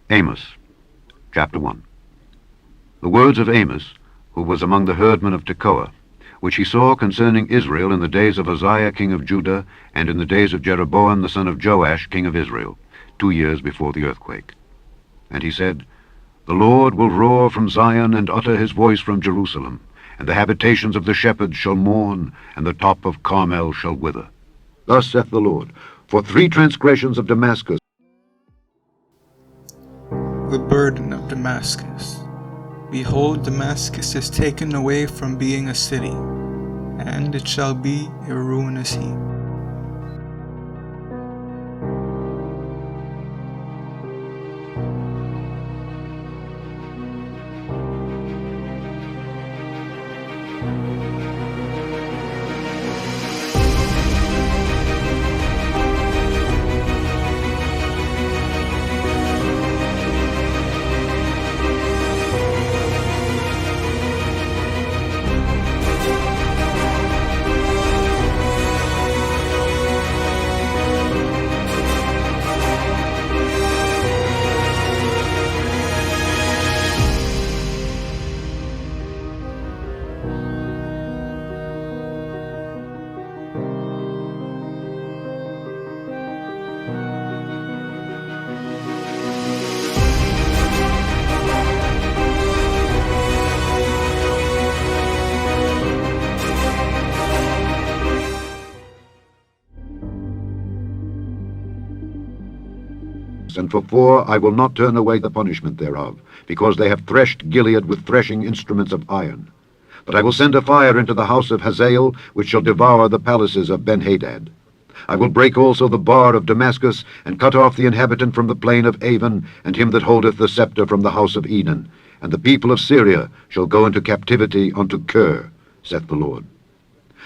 Amos, chapter 1. The words of Amos, who was among the herdmen of Tekoa, which he saw concerning Israel in the days of Uzziah king of Judah, and in the days of Jeroboam the son of Joash king of Israel, 2 years before the earthquake. And he said, The Lord will roar from Zion, and utter his voice from Jerusalem, and the habitations of the shepherds shall mourn, and the top of Carmel shall wither. Thus saith the Lord, for 3 transgressions of Damascus. The burden of Damascus. Behold, Damascus is taken away from being a city, and it shall be a ruinous heap. And for 4 I will not turn away the punishment thereof, because they have threshed Gilead with threshing instruments of iron. But I will send a fire into the house of Hazael, which shall devour the palaces of Ben-Hadad. I will break also the bar of Damascus, and cut off the inhabitant from the plain of Avon, and him that holdeth the scepter from the house of Eden. And the people of Syria shall go into captivity unto Kir, saith the Lord.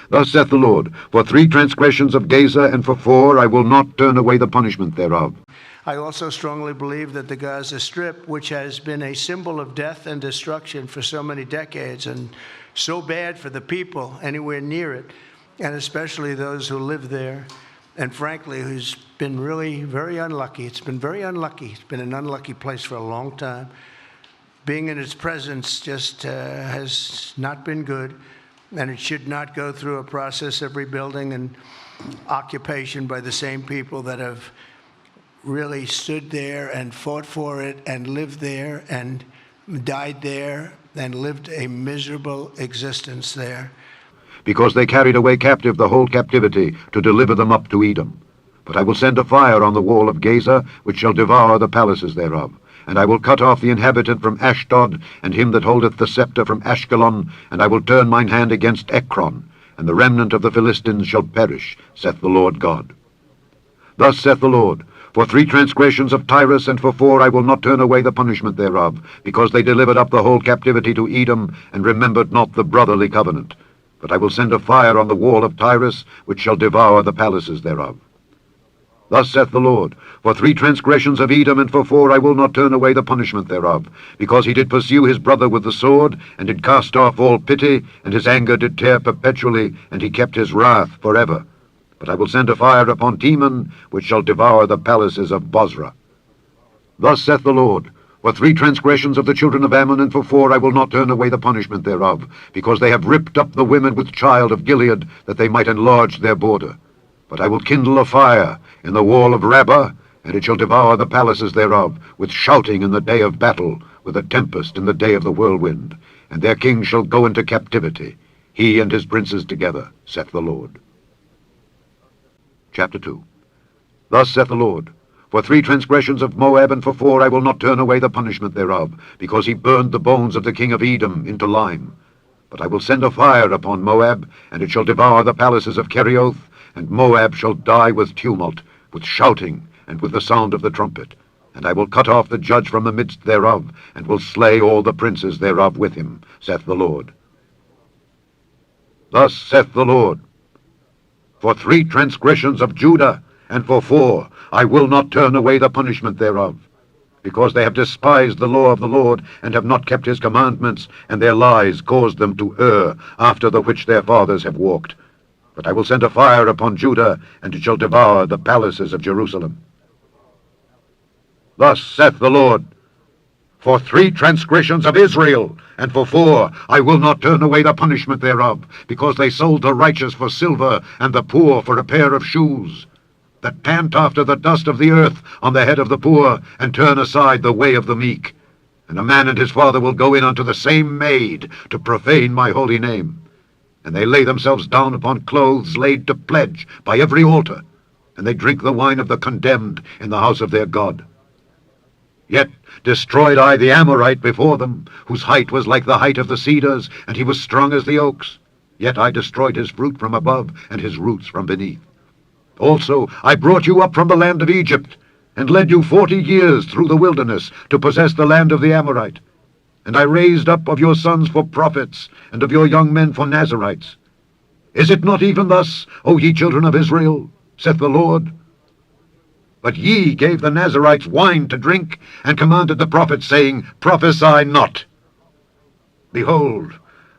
Thus saith the Lord, for 3 transgressions of Gaza, and for 4 I will not turn away the punishment thereof. I also strongly believe that the Gaza Strip, which has been a symbol of death and destruction for so many decades, and so bad for the people anywhere near it, and especially those who live there, and frankly, who's been really very unlucky. It's been very unlucky. It's been an unlucky place for a long time. Being in its presence just has not been good, and it should not go through a process of rebuilding and occupation by the same people that have really stood there and fought for it and lived there and died there and lived a miserable existence there. Because they carried away captive the whole captivity, to deliver them up to Edom. But I will send a fire on the wall of Gaza, which shall devour the palaces thereof. And I will cut off the inhabitant from Ashdod, and him that holdeth the scepter from Ashkelon, and I will turn mine hand against Ekron, and the remnant of the Philistines shall perish, saith the Lord God. Thus saith the Lord, for 3 transgressions of Tyrus, and for 4 I will not turn away the punishment thereof, because they delivered up the whole captivity to Edom, and remembered not the brotherly covenant. But I will send a fire on the wall of Tyrus, which shall devour the palaces thereof. Thus saith the Lord, for 3 transgressions of Edom, and for 4 I will not turn away the punishment thereof, because he did pursue his brother with the sword, and did cast off all pity, and his anger did tear perpetually, and he kept his wrath forever. But I will send a fire upon Teman, which shall devour the palaces of Bozrah. Thus saith the Lord, for 3 transgressions of the children of Ammon, and for 4 I will not turn away the punishment thereof, because they have ripped up the women with child of Gilead, that they might enlarge their border. But I will kindle a fire in the wall of Rabbah, and it shall devour the palaces thereof, with shouting in the day of battle, with a tempest in the day of the whirlwind. And their king shall go into captivity, he and his princes together, saith the Lord. Chapter 2. Thus saith the Lord, for 3 transgressions of Moab, and for 4 I will not turn away the punishment thereof, because he burned the bones of the king of Edom into lime. But I will send a fire upon Moab, and it shall devour the palaces of Kerioth, and Moab shall die with tumult, with shouting, and with the sound of the trumpet. And I will cut off the judge from the midst thereof, and will slay all the princes thereof with him, saith the Lord. Thus saith the Lord, for 3 transgressions of Judah, and for 4 I will not turn away the punishment thereof, because they have despised the law of the Lord, and have not kept his commandments, and their lies caused them to err, after the which their fathers have walked. But I will send a fire upon Judah, and it shall devour the palaces of Jerusalem. Thus saith the Lord, for 3 transgressions of Israel, and for 4 I will not turn away the punishment thereof, because they sold the righteous for silver, and the poor for a pair of shoes, that pant after the dust of the earth on the head of the poor, and turn aside the way of the meek. And a man and his father will go in unto the same maid, to profane my holy name. And they lay themselves down upon clothes laid to pledge by every altar, and they drink the wine of the condemned in the house of their God. Yet destroyed I the Amorite before them, whose height was like the height of the cedars, and he was strong as the oaks. Yet I destroyed his fruit from above, and his roots from beneath. Also I brought you up from the land of Egypt, and led you 40 years through the wilderness, to possess the land of the Amorite. And I raised up of your sons for prophets, and of your young men for Nazirites. Is it not even thus, O ye children of Israel, saith the Lord? But ye gave the Nazirites wine to drink, and commanded the prophets, saying, Prophesy not. Behold,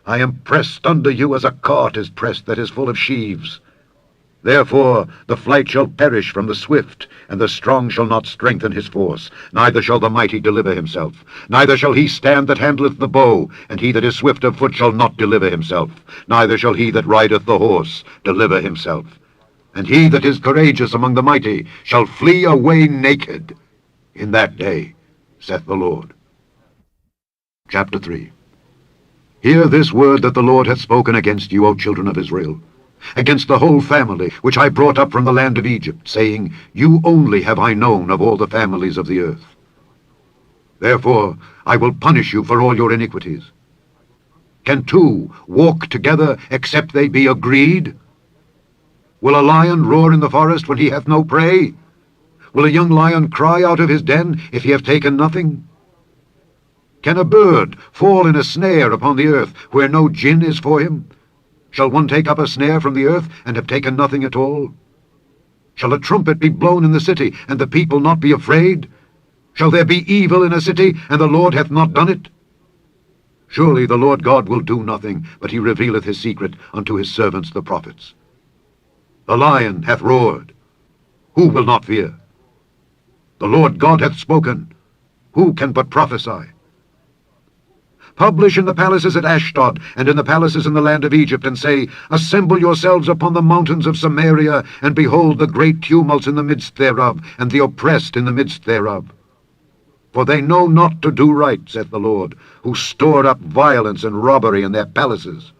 I am pressed under you as a cart is pressed that is full of sheaves. Therefore the flight shall perish from the swift, and the strong shall not strengthen his force, neither shall the mighty deliver himself. Neither shall he stand that handleth the bow, and he that is swift of foot shall not deliver himself. Neither shall he that rideth the horse deliver himself. And he that is courageous among the mighty shall flee away naked in that day, saith the Lord. Chapter 3. Hear this word that the Lord hath spoken against you, O children of Israel, against the whole family which I brought up from the land of Egypt, saying, You only have I known of all the families of the earth. Therefore I will punish you for all your iniquities. Can 2 walk together except they be agreed? Will a lion roar in the forest when he hath no prey? Will a young lion cry out of his den if he have taken nothing? Can a bird fall in a snare upon the earth where no gin is for him? Shall one take up a snare from the earth and have taken nothing at all? Shall a trumpet be blown in the city, and the people not be afraid? Shall there be evil in a city, and the Lord hath not done it? Surely the Lord God will do nothing, but he revealeth his secret unto his servants the prophets. The lion hath roared. Who will not fear? The Lord God hath spoken. Who can but prophesy? Publish in the palaces at Ashdod, and in the palaces in the land of Egypt, and say, Assemble yourselves upon the mountains of Samaria, and behold the great tumults in the midst thereof, and the oppressed in the midst thereof. For they know not to do right, saith the Lord, who store up violence and robbery in their palaces.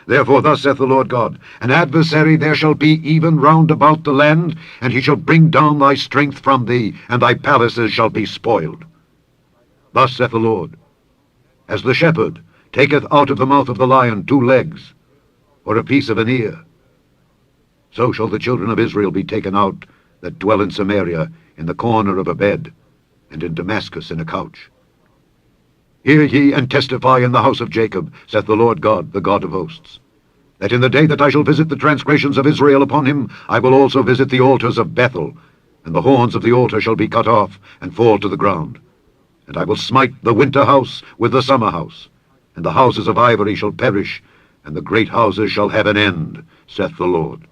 Therefore thus saith the Lord God, An adversary there shall be even round about the land, and he shall bring down thy strength from thee, and thy palaces shall be spoiled. Thus saith the Lord, As the shepherd taketh out of the mouth of the lion 2 legs, or a piece of an ear, so shall the children of Israel be taken out that dwell in Samaria, in the corner of a bed, and in Damascus in a couch. Hear ye and testify in the house of Jacob, saith the Lord God, the God of hosts, that in the day that I shall visit the transgressions of Israel upon him, I will also visit the altars of Bethel, and the horns of the altar shall be cut off, and fall to the ground. And I will smite the winter house with the summer house, and the houses of ivory shall perish, and the great houses shall have an end, saith the Lord.